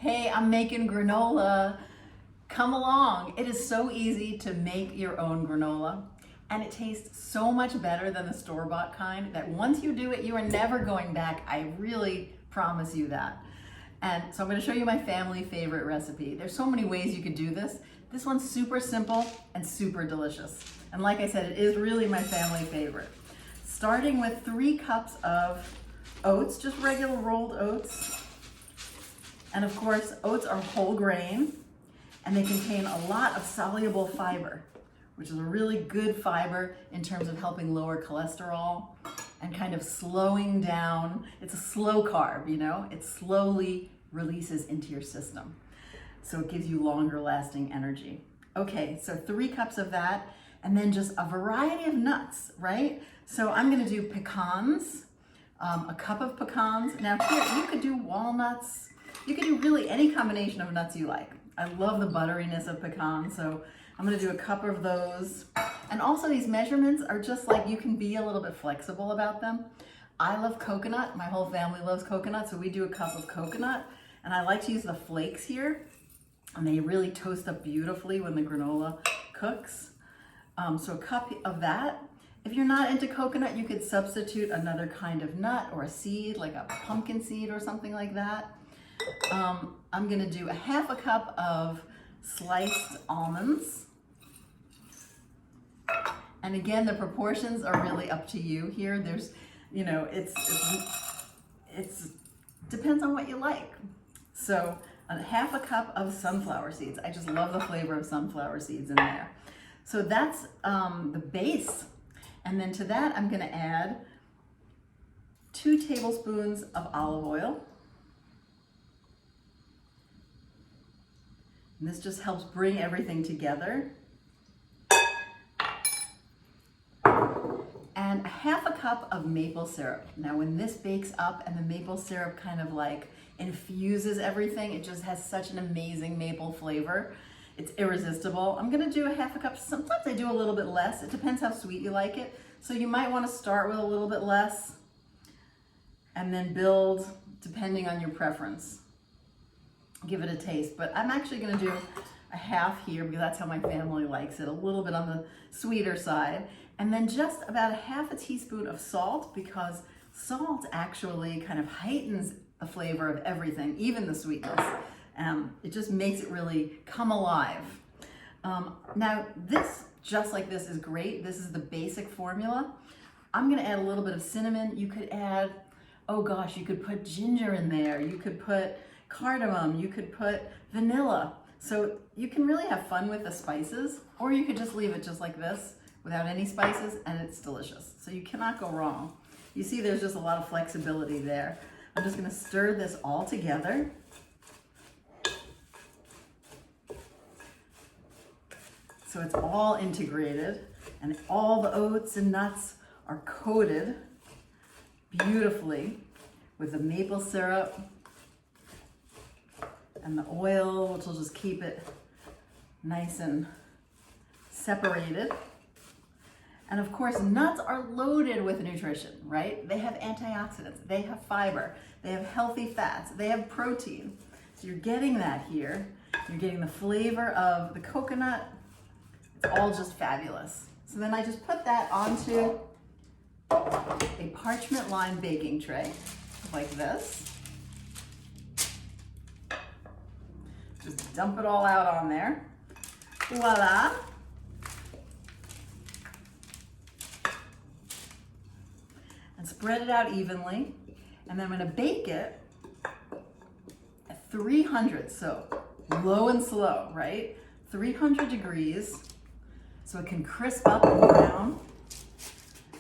Hey, I'm making granola. Come along. It is so easy to make your own granola, and it tastes so much better than the store-bought kind that once you do it, you are never going back. I really promise you that. And so I'm going to show you my family favorite recipe. There's so many ways you could do this. This one's super simple and super delicious. And like I said, it is really my family favorite. Starting with 3 cups of oats, just regular rolled oats. And of course, oats are whole grain, and they contain a lot of soluble fiber, which is a really good fiber in terms of helping lower cholesterol and kind of slowing down. It's a slow carb, you know? It slowly releases into your system. So it gives you longer lasting energy. Okay, so 3 cups of that, and then just a variety of nuts, right? So I'm gonna do pecans, a cup of pecans. Now here, you could do walnuts. You could do really any combination of nuts you like. I love the butteriness of pecans, so I'm gonna do a cup of those. And also these measurements are just like, you can be a little bit flexible about them. I love coconut, my whole family loves coconut, so we do a cup of coconut. And I like to use the flakes here, and they really toast up beautifully when the granola cooks. So a cup of that. If you're not into coconut, you could substitute another kind of nut or a seed, like a pumpkin seed or something like that. I'm gonna do a half a cup of sliced almonds. And again, the proportions are really up to you here. There's, you know, it's depends on what you like. So a half a cup of sunflower seeds. I just love the flavor of sunflower seeds in there. So that's the base. And then to that, I'm gonna add 2 tablespoons of olive oil. And this just helps bring everything together. And a half a cup of maple syrup. Now when this bakes up and the maple syrup kind of like infuses everything, it just has such an amazing maple flavor. It's irresistible. I'm gonna do a half a cup. Sometimes I do a little bit less. It depends how sweet you like it. So you might wanna start with a little bit less and then build depending on your preference. Give it a taste, but I'm actually gonna do a half here because that's how my family likes it, a little bit on the sweeter side. And then just about a half a teaspoon of salt, because salt actually kind of heightens the flavor of everything, even the sweetness. It just makes it really come alive. Now this, just like this, is great. This is the basic formula. I'm gonna add a little bit of cinnamon. You could add, oh gosh, you could put ginger in there. You could put cardamom, you could put vanilla. So you can really have fun with the spices, or you could just leave it just like this without any spices, and it's delicious. So you cannot go wrong. You see there's just a lot of flexibility there. I'm just gonna stir this all together. So it's all integrated, and all the oats and nuts are coated beautifully with the maple syrup and the oil, which will just keep it nice and separated. And of course, nuts are loaded with nutrition, right? They have antioxidants, they have fiber, they have healthy fats, they have protein. So you're getting that here. You're getting the flavor of the coconut. It's all just fabulous. So then I just put that onto a parchment lined baking tray like this. Just dump it all out on there. Voila. And spread it out evenly. And then I'm gonna bake it at 300, so low and slow, right? 300 degrees, so it can crisp up and brown.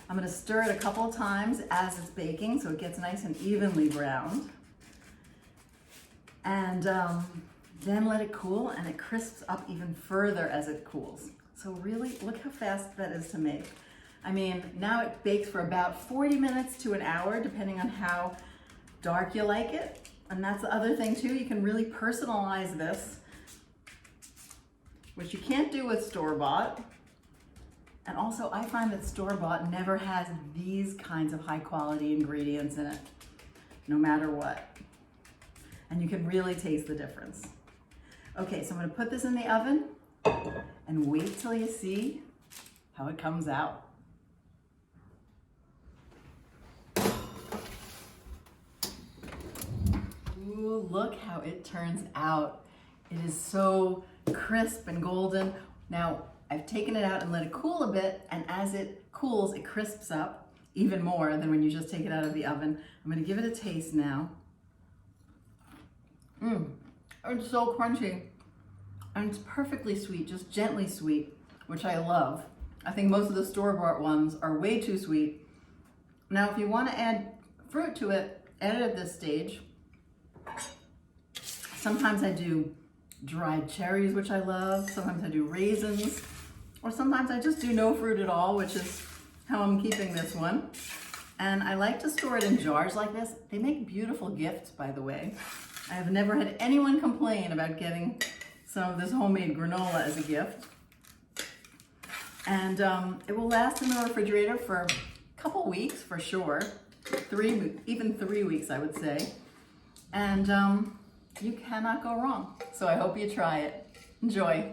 I'm gonna stir it a couple of times as it's baking so it gets nice and evenly browned. And then let it cool, and it crisps up even further as it cools. So really, look how fast that is to make. I mean, now it bakes for about 40 minutes to an hour, depending on how dark you like it. And that's the other thing too, you can really personalize this, which you can't do with store-bought. And also, I find that store-bought never has these kinds of high quality ingredients in it, no matter what. and you can really taste the difference. Okay, so I'm gonna put this in the oven and wait till you see how it comes out. Ooh, look how it turns out. It is so crisp and golden. Now, I've taken it out and let it cool a bit, and as it cools, it crisps up even more than when you just take it out of the oven. I'm gonna give it a taste now. It's so crunchy. And it's perfectly sweet, just gently sweet, which I love. I think most of the store-bought ones are way too sweet. Now, if you want to add fruit to it, add it at this stage. Sometimes I do dried cherries, which I love. Sometimes I do raisins. Or sometimes I just do no fruit at all, which is how I'm keeping this one. And I like to store it in jars like this. They make beautiful gifts, by the way. I have never had anyone complain about getting some of this homemade granola as a gift. And it will last in the refrigerator for a couple weeks for sure. Even 3 weeks, I would say. And you cannot go wrong. So I hope you try it. Enjoy.